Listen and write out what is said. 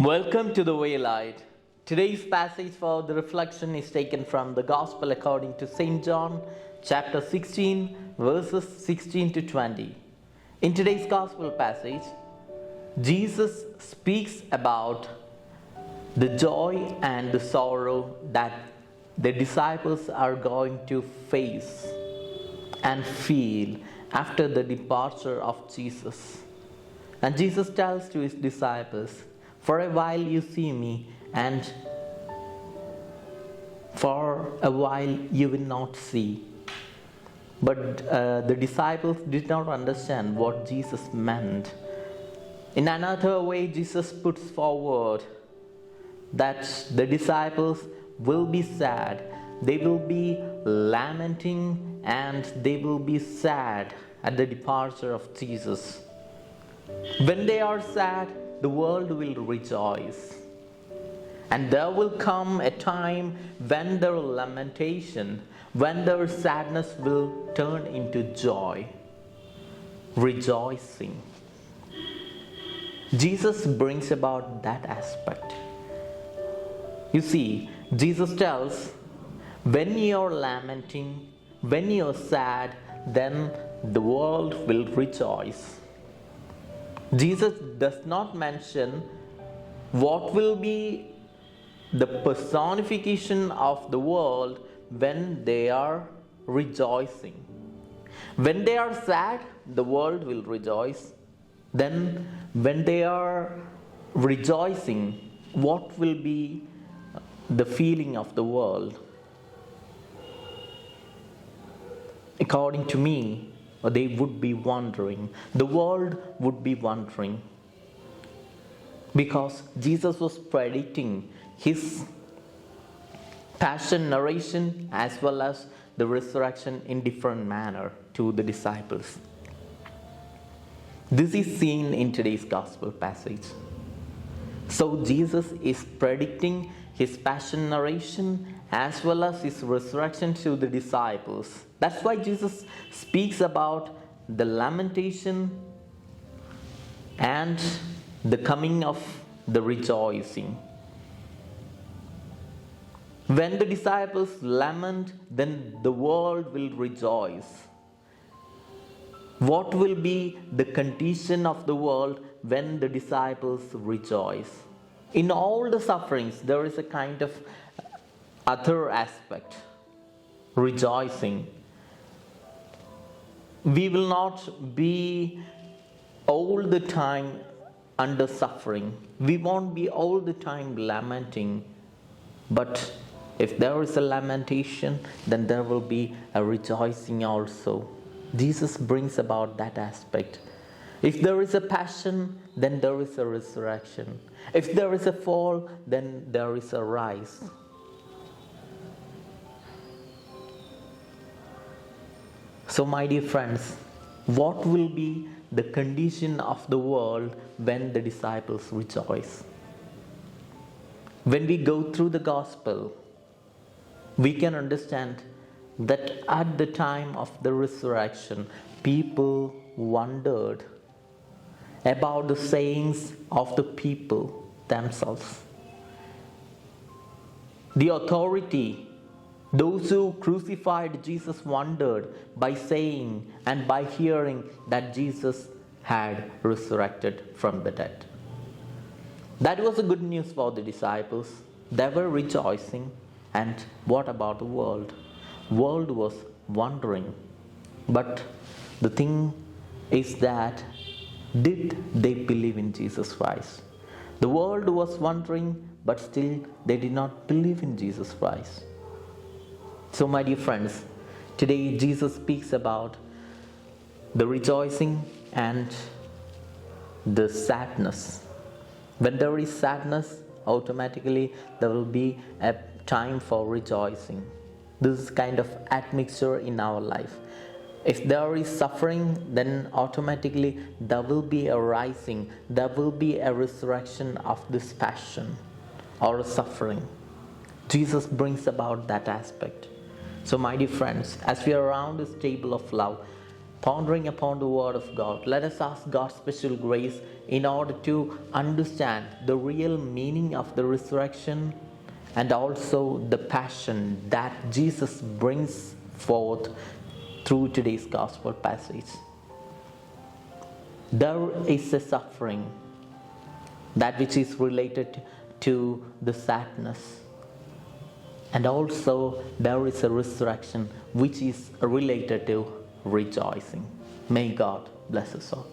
Welcome to the waylight. Today's passage for the reflection is taken from the Gospel according to St. John, chapter 16, verses 16 to 20. In today's Gospel passage, Jesus speaks about the joy and the sorrow that the disciples are going to face and feel after the departure of Jesus. And Jesus tells to his disciples, "For a while you see me, and for a while you will not see." But the disciples did not understand what Jesus meant. In another way, Jesus puts forward that the disciples will be sad, they will be lamenting, and they will be sad at the departure of Jesus. When they are sad, the world will rejoice. And there will come a time when their lamentation, when their sadness will turn into joy, rejoicing. Jesus brings about that aspect. You see, Jesus tells, when you're lamenting, when you're sad, then the world will rejoice. Jesus does not mention what will be the personification of the world when they are rejoicing. When they are sad, the world will rejoice. Then, when they are rejoicing, what will be the feeling of the world? According to me, they would be wondering. The world would be wondering. Because Jesus was predicting his passion narration as well as the resurrection in different manner to the disciples. This is seen in today's gospel passage. So Jesus is predicting his passion narration as well as his resurrection to the disciples. That's why Jesus speaks about the lamentation and the coming of the rejoicing. When the disciples lament, then the world will rejoice. What will be the condition of the world when the disciples rejoice? In all the sufferings, there is a kind of other aspect, rejoicing. We will not be all the time under suffering. We won't be all the time lamenting. But if there is a lamentation, then there will be a rejoicing also. Jesus brings about that aspect. If there is a passion, then there is a resurrection. If there is a fall, then there is a rise. So, my dear friends, what will be the condition of the world when the disciples rejoice? When we go through the gospel, we can understand that at the time of the resurrection, people wondered about the sayings of the people themselves. The authority, those who crucified Jesus wondered by saying and by hearing that Jesus had resurrected from the dead. That was a good news for the disciples. They were rejoicing. And what about the world? World was wondering. But the thing is that, did they believe in Jesus Christ? The world was wondering, but still they did not believe in Jesus Christ. So, my dear friends, today Jesus speaks about the rejoicing and the sadness. When there is sadness, automatically there will be a time for rejoicing. This is kind of admixture in our life. If there is suffering, then automatically there will be a rising, there will be a resurrection of this passion or suffering. Jesus brings about that aspect. So, my dear friends, as we are around this table of love, pondering upon the Word of God. Let us ask God's special grace in order to understand the real meaning of the resurrection and also the passion that Jesus brings forth through today's gospel passage. There is a suffering, that which is related to the sadness, and also there is a resurrection which is related to rejoicing. May God bless us all.